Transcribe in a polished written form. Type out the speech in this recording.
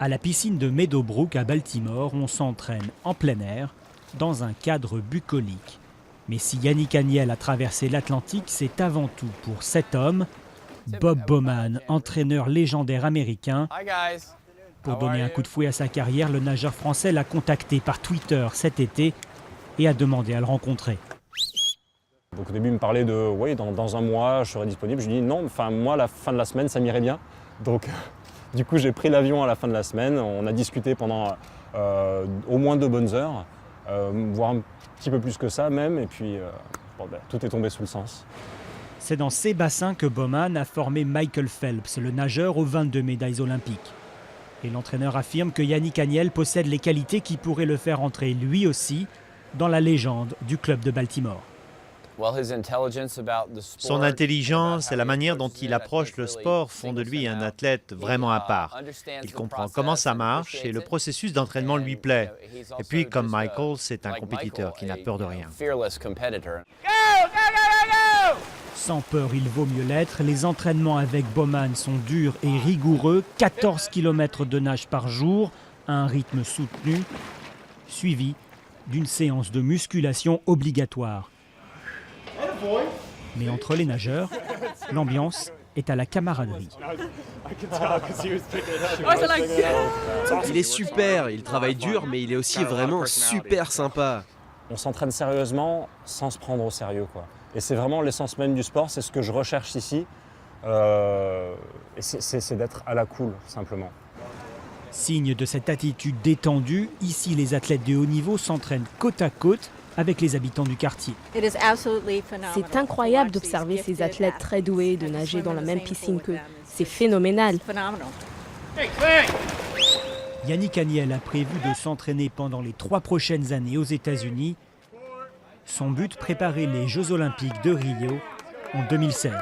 À la piscine de Meadowbrook à Baltimore, on s'entraîne en plein air, dans un cadre bucolique. Mais si Yannick Agnel a traversé l'Atlantique, c'est avant tout pour cet homme, Bob Bowman, entraîneur légendaire américain. Pour donner un coup de fouet à sa carrière, le nageur français l'a contacté par Twitter cet été et a demandé à le rencontrer. Donc au début, il me parlait de « oui, dans un mois, je serai disponible ». Je lui ai dit « non, enfin, moi, la fin de la semaine, ça m'irait bien ». Donc du coup, j'ai pris l'avion à la fin de la semaine. On a discuté pendant au moins 2 bonnes heures, voire un petit peu plus que ça même. Et puis, tout est tombé sous le sens. C'est dans ces bassins que Bowman a formé Michael Phelps, le nageur aux 22 médailles olympiques. Et l'entraîneur affirme que Yannick Agnel possède les qualités qui pourraient le faire entrer lui aussi dans la légende du club de Baltimore. Son intelligence et la manière dont il approche le sport font de lui un athlète vraiment à part. Il comprend comment ça marche et le processus d'entraînement lui plaît. Et puis, comme Michael, c'est un compétiteur qui n'a peur de rien. Sans peur, il vaut mieux l'être. Les entraînements avec Bowman sont durs et rigoureux. 14 km de nage par jour, à un rythme soutenu, suivi d'une séance de musculation obligatoire. Mais entre les nageurs, l'ambiance est à la camaraderie. Il est super, il travaille dur, mais il est aussi vraiment super sympa. On s'entraîne sérieusement sans se prendre au sérieux, quoi. Et c'est vraiment l'essence même du sport, c'est ce que je recherche ici. Et c'est d'être à la cool, simplement. Signe de cette attitude détendue, ici les athlètes de haut niveau s'entraînent côte à côte avec les habitants du quartier. C'est incroyable d'observer ces athlètes très doués de nager dans la même piscine qu'eux. C'est phénoménal. Yannick Agnel a prévu de s'entraîner pendant les 3 prochaines années aux États-Unis. Son but, préparer les Jeux Olympiques de Rio en 2016.